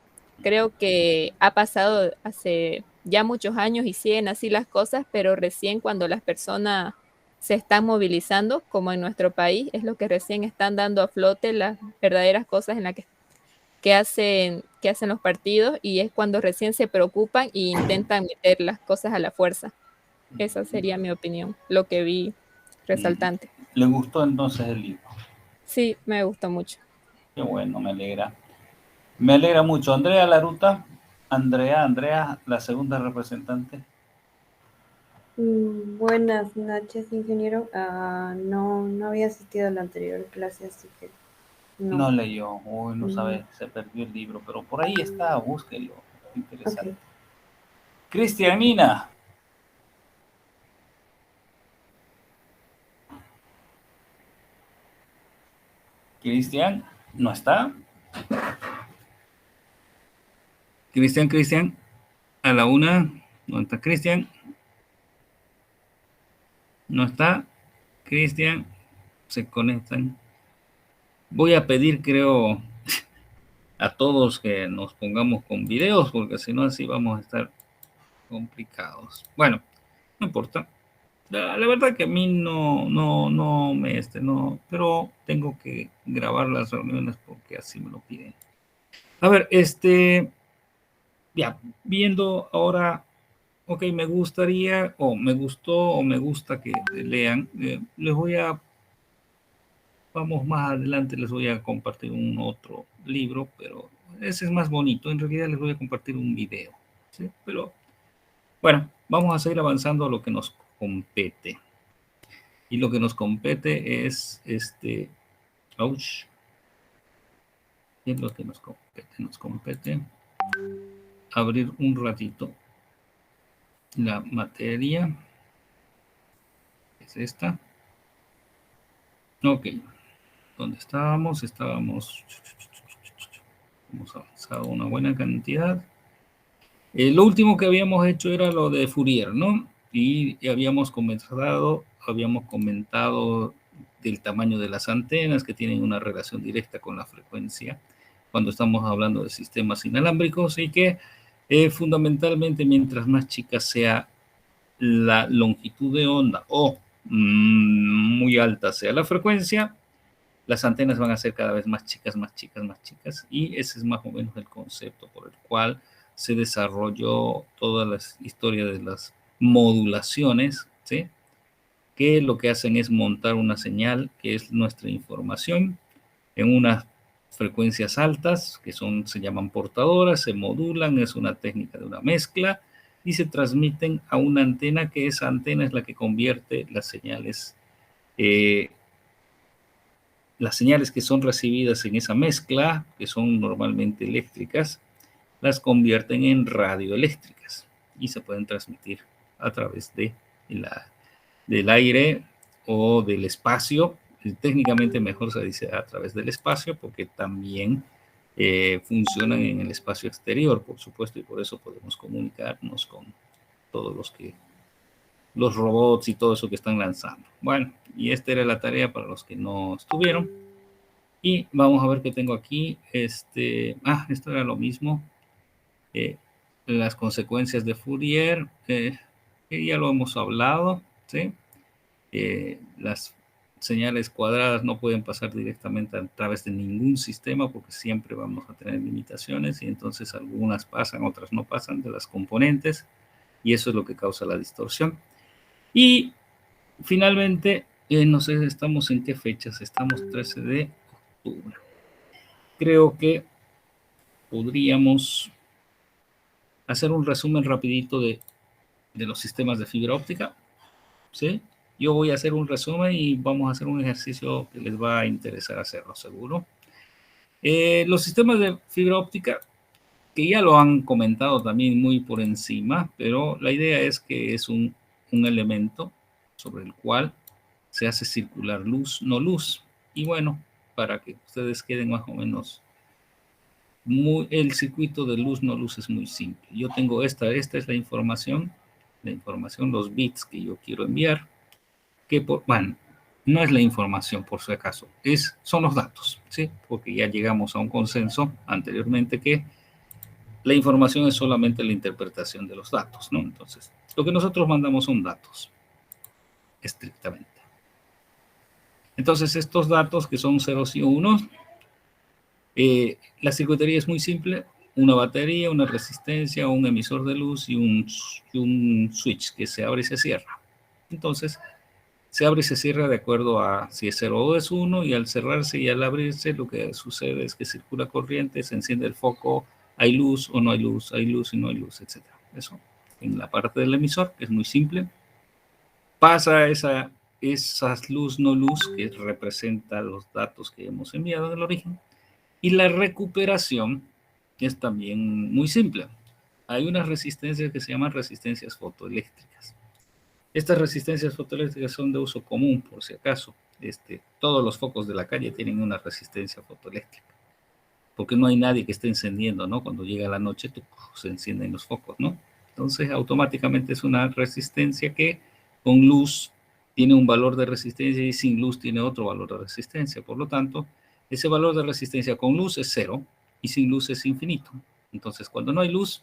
Creo que ha pasado hace ya muchos años y siguen así las cosas, pero recién cuando las personas se están movilizando, como en nuestro país, es lo que recién están dando a flote las verdaderas cosas en las que hacen los partidos, y es cuando recién se preocupan e intentan meter las cosas a la fuerza. Esa sería mi opinión, lo que vi resaltante. ¿Le gustó entonces el libro? Sí, me gustó mucho. Qué bueno, me alegra. Me alegra mucho. Andrea Laruta. Andrea, la segunda representante. Buenas noches, ingeniero. No había asistido a la anterior clase, así que no leyó. Uy, no sabe, se perdió el libro, pero por ahí está, búsquelo. Interesante. Okay. Cristianina. Cristian, ¿no está? Cristian, a la una, ¿dónde está Cristian? No está. Cristian, se conectan. Voy a pedir, creo, a todos que nos pongamos con videos, porque si no así vamos a estar complicados. Bueno, no importa. La verdad que a mí no, pero tengo que grabar las reuniones porque así me lo piden. A ver, ya, viendo ahora, ok, me gustaría, o me gustó, o me gusta que lean, vamos más adelante, les voy a compartir un otro libro, pero ese es más bonito, en realidad les voy a compartir un video, ¿sí? Pero, bueno, vamos a seguir avanzando a lo que nos compete. Y lo que nos compete es, ouch, ¿qué es lo que nos compete? Nos compete abrir un ratito la materia, es esta. Ok, ¿dónde estábamos? Hemos avanzado una buena cantidad. Lo último que habíamos hecho era lo de Fourier, ¿no? Y habíamos comentado del tamaño de las antenas que tienen una relación directa con la frecuencia cuando estamos hablando de sistemas inalámbricos y que fundamentalmente mientras más chica sea la longitud de onda o muy alta sea la frecuencia, las antenas van a ser cada vez más chicas, y ese es más o menos el concepto por el cual se desarrolló toda la historia de las modulaciones, ¿sí? Que lo que hacen es montar una señal que es nuestra información en unas frecuencias altas, que se llaman portadoras, se modulan, es una técnica de una mezcla, y se transmiten a una antena, que esa antena es la que convierte las señales que son recibidas en esa mezcla, que son normalmente eléctricas, las convierten en radioeléctricas y se pueden transmitir a través del aire o del espacio. Técnicamente mejor se dice a través del espacio porque también funcionan en el espacio exterior, por supuesto, y por eso podemos comunicarnos con todos los robots y todo eso que están lanzando. Bueno, y esta era la tarea para los que no estuvieron. Y vamos a ver qué tengo aquí. Esto era lo mismo. Las consecuencias de Fourier, que ya lo hemos hablado, ¿sí? Las señales cuadradas no pueden pasar directamente a través de ningún sistema porque siempre vamos a tener limitaciones y entonces algunas pasan, otras no pasan de las componentes y eso es lo que causa la distorsión. Y finalmente, no sé, estamos en qué fechas, estamos 13 de octubre. Creo que podríamos hacer un resumen rapidito de los sistemas de fibra óptica, ¿sí? Yo voy a hacer un resumen y vamos a hacer un ejercicio que les va a interesar hacerlo, seguro. Los sistemas de fibra óptica, que ya lo han comentado también muy por encima, pero la idea es que es un elemento sobre el cual se hace circular luz, no luz. Y bueno, para que ustedes queden más o menos, el circuito de luz, no luz es muy simple. Yo tengo esta es la información, los bits que yo quiero enviar, bueno, no es la información por si acaso, son los datos, ¿sí? Porque ya llegamos a un consenso anteriormente que la información es solamente la interpretación de los datos, ¿no? Entonces, lo que nosotros mandamos son datos, estrictamente. Entonces, estos datos que son ceros y unos, la circuitería es muy simple, una batería, una resistencia, un emisor de luz y un switch que se abre y se cierra. Entonces, se abre y se cierra de acuerdo a si es 0 o es 1, y al cerrarse y al abrirse lo que sucede es que circula corriente, se enciende el foco, hay luz o no hay luz y no hay luz, etc. Eso en la parte del emisor, que es muy simple. Pasa esas luz, no luz, que representa los datos que hemos enviado del origen. Y la recuperación es también muy simple. Hay unas resistencias que se llaman resistencias fotoeléctricas. Estas resistencias fotoeléctricas son de uso común, por si acaso. Todos los focos de la calle tienen una resistencia fotoeléctrica, porque no hay nadie que esté encendiendo, ¿no? Cuando llega la noche, se encienden los focos, ¿no? Entonces, automáticamente es una resistencia que con luz tiene un valor de resistencia y sin luz tiene otro valor de resistencia. Por lo tanto, ese valor de resistencia con luz es 0 y sin luz es infinito. Entonces, cuando no hay luz,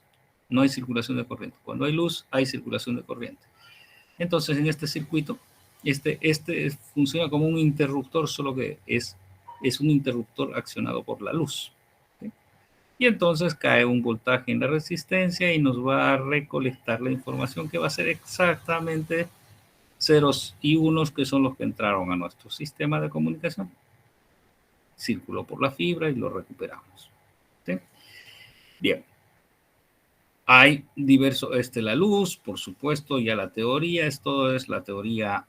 no hay circulación de corriente. Cuando hay luz, hay circulación de corriente. Entonces, en este circuito, este funciona como un interruptor, solo que es un interruptor accionado por la luz. ¿Sí? Y entonces cae un voltaje en la resistencia y nos va a recolectar la información que va a ser exactamente ceros y unos, que son los que entraron a nuestro sistema de comunicación. Circuló por la fibra y lo recuperamos. ¿Sí? Bien. Hay diverso, la luz, por supuesto, ya la teoría, esto es la teoría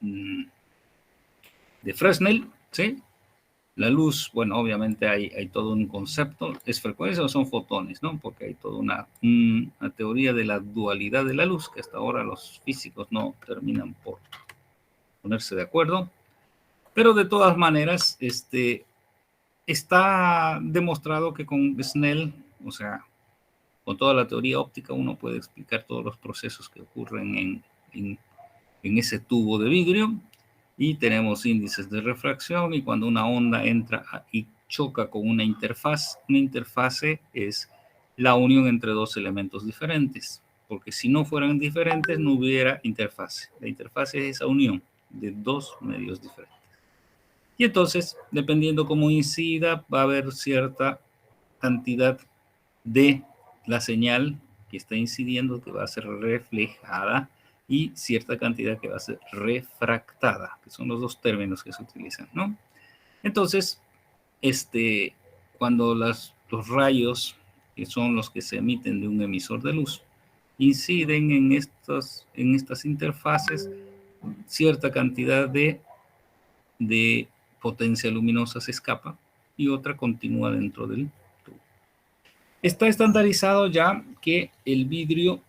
de Fresnel, ¿sí? La luz, bueno, obviamente hay todo un concepto, ¿es frecuencia o son fotones, no? Porque hay toda una teoría de la dualidad de la luz, que hasta ahora los físicos no terminan por ponerse de acuerdo, pero de todas maneras, está demostrado que con Snell, o sea, con toda la teoría óptica, uno puede explicar todos los procesos que ocurren en ese tubo de vidrio, y tenemos índices de refracción, y cuando una onda entra y choca con una interfase es la unión entre dos elementos diferentes, porque si no fueran diferentes no hubiera interfase. La interfase es esa unión de dos medios diferentes. Y entonces, dependiendo cómo incida, va a haber cierta cantidad de la señal que está incidiendo que va a ser reflejada y cierta cantidad que va a ser refractada, que son los dos términos que se utilizan, ¿no? Entonces, cuando los rayos, que son los que se emiten de un emisor de luz, inciden en estas interfaces, cierta cantidad de potencia luminosa se escapa y otra continúa dentro del tubo. Está estandarizado ya que el vidrio,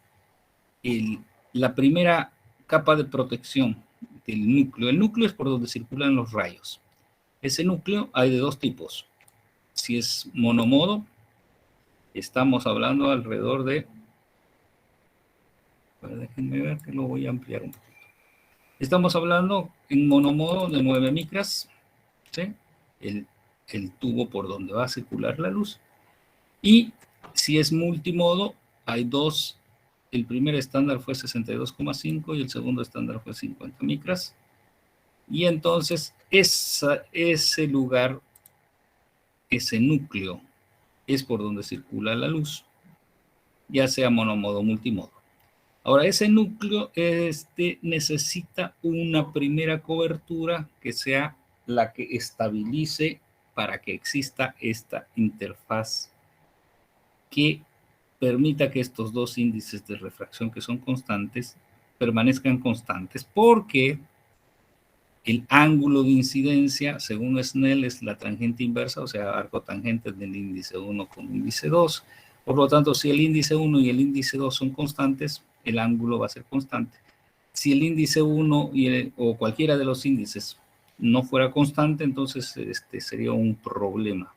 la primera capa de protección del núcleo, el núcleo es por donde circulan los rayos. Ese núcleo hay de dos tipos. Si es monomodo, estamos hablando alrededor de, déjenme ver que lo voy a ampliar un poquito. Estamos hablando en monomodo de 9 micras, ¿sí? El tubo por donde va a circular la luz. Y si es multimodo, hay dos. El primer estándar fue 62,5 y el segundo estándar fue 50 micras. Y entonces ese lugar, ese núcleo, es por donde circula la luz, ya sea monomodo o multimodo. Ahora, ese núcleo necesita una primera cobertura que sea la que estabilice para que exista esta interfaz que permita que estos dos índices de refracción, que son constantes, permanezcan constantes, porque el ángulo de incidencia, según Snell, es la tangente inversa, o sea, arcotangente del índice 1 con índice 2. Por lo tanto, si el índice 1 y el índice 2 son constantes, el ángulo va a ser constante. Si el índice 1 o cualquiera de los índices no fuera constante, entonces sería un problema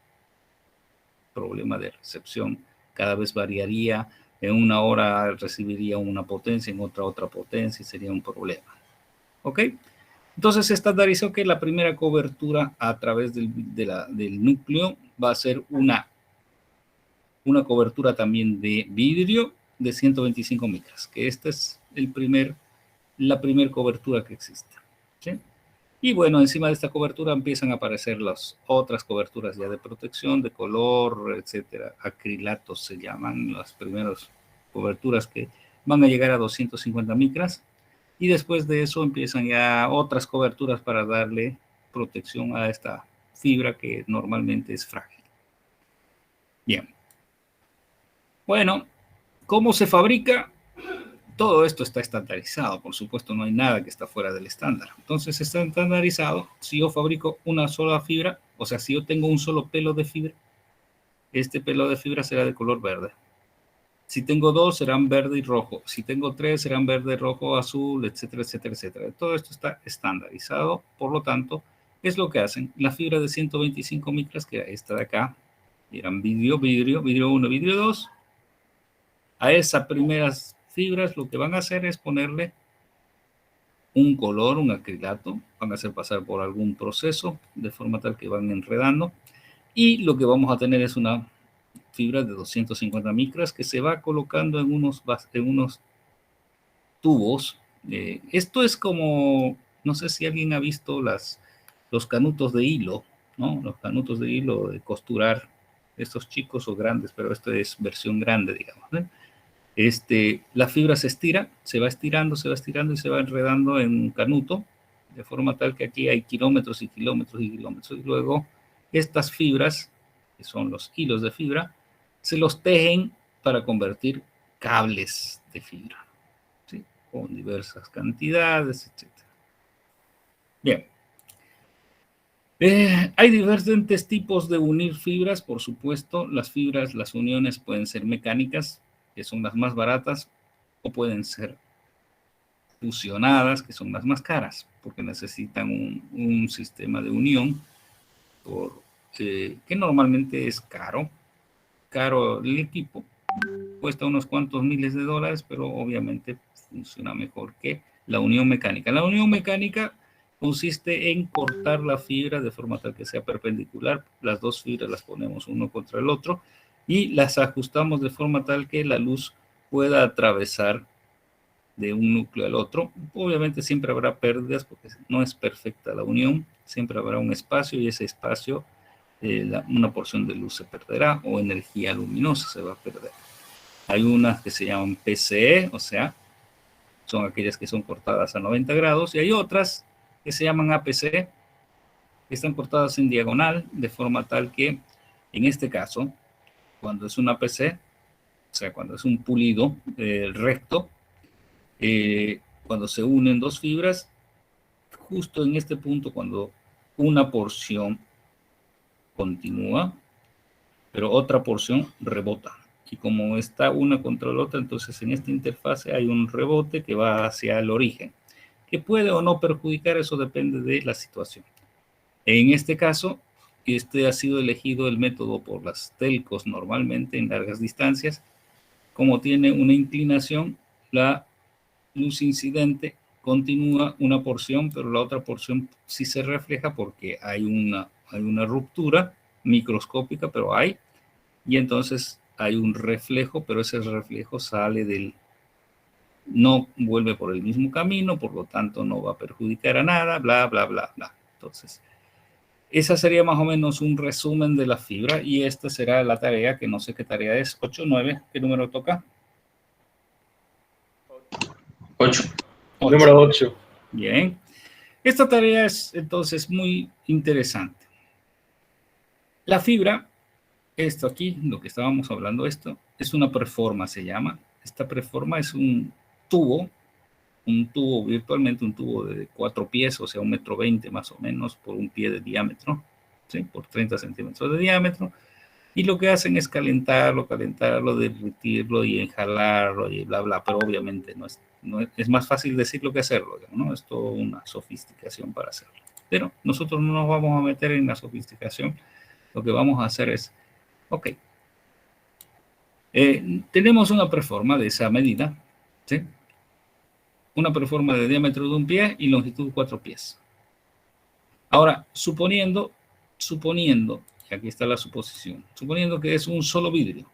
de recepción. Cada vez variaría, en una hora recibiría una potencia, en otra potencia, y sería un problema. ¿Ok? Entonces se estandarizó que la primera cobertura a través del núcleo va a ser una cobertura también de vidrio de 125 micras, que esta es la primera cobertura que existe. ¿Sí? Y bueno, encima de esta cobertura empiezan a aparecer las otras coberturas ya de protección, de color, etcétera. Acrilatos se llaman las primeras coberturas que van a llegar a 250 micras. Y después de eso empiezan ya otras coberturas para darle protección a esta fibra que normalmente es frágil. Bien. Bueno, ¿cómo se fabrica? Todo esto está estandarizado, por supuesto, no hay nada que está fuera del estándar. Entonces está estandarizado. Si yo fabrico una sola fibra, o sea, si yo tengo un solo pelo de fibra, este pelo de fibra será de color verde. Si tengo dos, serán verde y rojo. Si tengo tres, serán verde, rojo, azul, etcétera, etcétera, etcétera. Todo esto está estandarizado, por lo tanto, es lo que hacen. La fibra de 125 micras, que esta de acá, eran vidrio 1, vidrio 2. A esas primeras fibras lo que van a hacer es ponerle un color, un acrilato, van a hacer pasar por algún proceso de forma tal que van enredando, y lo que vamos a tener es una fibra de 250 micras que se va colocando en unos tubos. Esto es como, no sé si alguien ha visto los canutos de hilo, ¿no? Los canutos de hilo de costurar, estos chicos o grandes, pero esto es versión grande, digamos, ¿no? La fibra se estira, se va estirando y se va enredando en un canuto, de forma tal que aquí hay kilómetros y kilómetros y kilómetros. Y luego estas fibras, que son los hilos de fibra, se los tejen para convertir cables de fibra, ¿sí? Con diversas cantidades, etc. Bien. Hay diferentes tipos de unir fibras, por supuesto. Las fibras, las uniones pueden ser mecánicas, que son las más baratas, o pueden ser fusionadas, que son las más caras, porque necesitan un sistema de unión que normalmente es caro el equipo. Cuesta unos cuantos miles de dólares, pero obviamente funciona mejor que la unión mecánica. La unión mecánica consiste en cortar la fibra de forma tal que sea perpendicular. Las dos fibras las ponemos uno contra el otro y las ajustamos de forma tal que la luz pueda atravesar de un núcleo al otro. Obviamente siempre habrá pérdidas porque no es perfecta la unión. Siempre habrá un espacio y ese espacio, una porción de luz se perderá o energía luminosa se va a perder. Hay unas que se llaman PCE, o sea, son aquellas que son cortadas a 90 grados, y hay otras que se llaman APC, que están cortadas en diagonal, de forma tal que, en este caso, cuando es una APC, o sea, cuando es un pulido recto, cuando se unen dos fibras, justo en este punto, cuando una porción continúa, pero otra porción rebota. Y como está una contra la otra, entonces en esta interfase hay un rebote que va hacia el origen. Que puede o no perjudicar, eso depende de la situación. En este caso, ha sido elegido el método por las telcos normalmente en largas distancias. Como tiene una inclinación, la luz incidente continúa una porción, pero la otra porción sí se refleja porque hay una ruptura microscópica, pero hay, y entonces hay un reflejo, pero ese reflejo no vuelve por el mismo camino, por lo tanto no va a perjudicar a nada, bla, bla, bla, bla. Entonces, esa sería más o menos un resumen de la fibra y esta será la tarea, que no sé qué tarea es, 8, 9, ¿qué número toca? 8. Número 8. Bien. Esta tarea es entonces muy interesante. La fibra, esto aquí, lo que estábamos hablando, esto es una preforma, se llama. Esta preforma es un tubo, virtualmente un tubo de 4 pies, o sea, 1,20 m más o menos, por 1 pie de diámetro, ¿sí? Por 30 centímetros de diámetro. Y lo que hacen es calentarlo, derretirlo y enjalarlo y bla, bla, pero obviamente no es más fácil decirlo que hacerlo, ¿no? Es toda una sofisticación para hacerlo. Pero nosotros no nos vamos a meter en la sofisticación. Lo que vamos a hacer es, ok, tenemos una preforma de esa medida, ¿sí? Una preforma de diámetro de 1 pie y longitud 4 pies. Ahora, suponiendo, y aquí está la suposición, suponiendo que es un solo vidrio.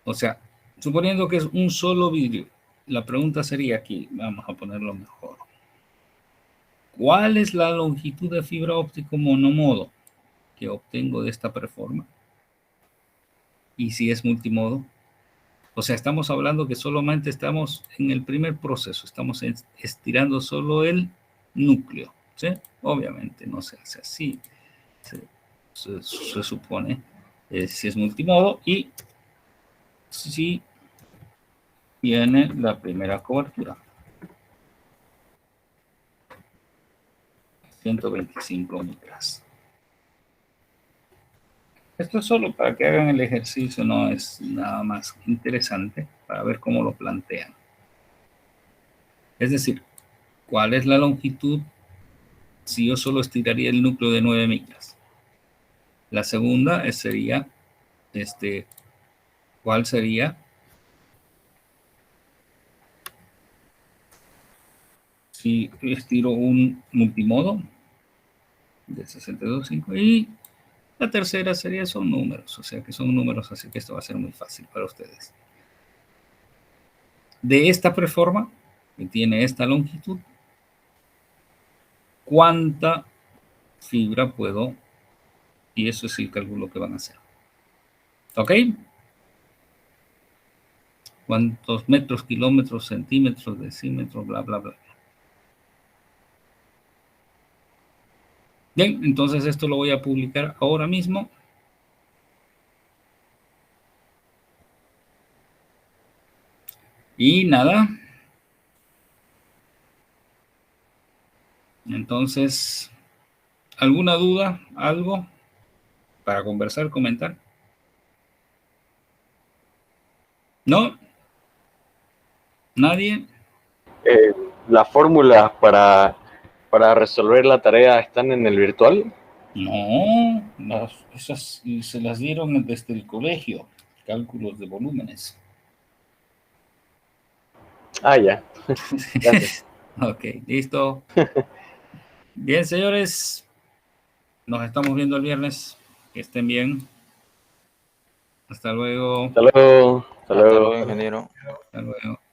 O sea, suponiendo que es un solo vidrio, la pregunta sería aquí, vamos a ponerlo mejor. ¿Cuál es la longitud de fibra óptica monomodo que obtengo de esta preforma? Y si es multimodo. O sea, estamos hablando que solamente estamos en el primer proceso, estamos estirando solo el núcleo, ¿sí? Obviamente no se hace así, se supone, si es multimodo y si viene la primera cobertura. 125 micras. Esto es solo para que hagan el ejercicio, no es nada más interesante para ver cómo lo plantean. Es decir, ¿cuál es la longitud si yo solo estiraría el núcleo de 9 micras? La segunda sería, ¿cuál sería si estiro un multimodo de 62.5 y la tercera serie son números, o sea que son números, así que esto va a ser muy fácil para ustedes. De esta preforma, que tiene esta longitud, ¿cuánta fibra puedo? Y eso es el cálculo que van a hacer. ¿Ok? ¿Cuántos metros, kilómetros, centímetros, decímetros, bla, bla, bla? Bien, entonces esto lo voy a publicar ahora mismo. Y nada. Entonces, ¿alguna duda? ¿Algo para conversar, comentar? ¿No? ¿Nadie? ¿Las fórmulas para resolver la tarea están en el virtual? No, esas se las dieron desde el colegio, cálculos de volúmenes. Ah, ya. Gracias. Ok, listo. Bien, señores, nos estamos viendo el viernes. Que estén bien. Hasta luego. Hasta luego. Hasta luego, ingeniero. Hasta luego.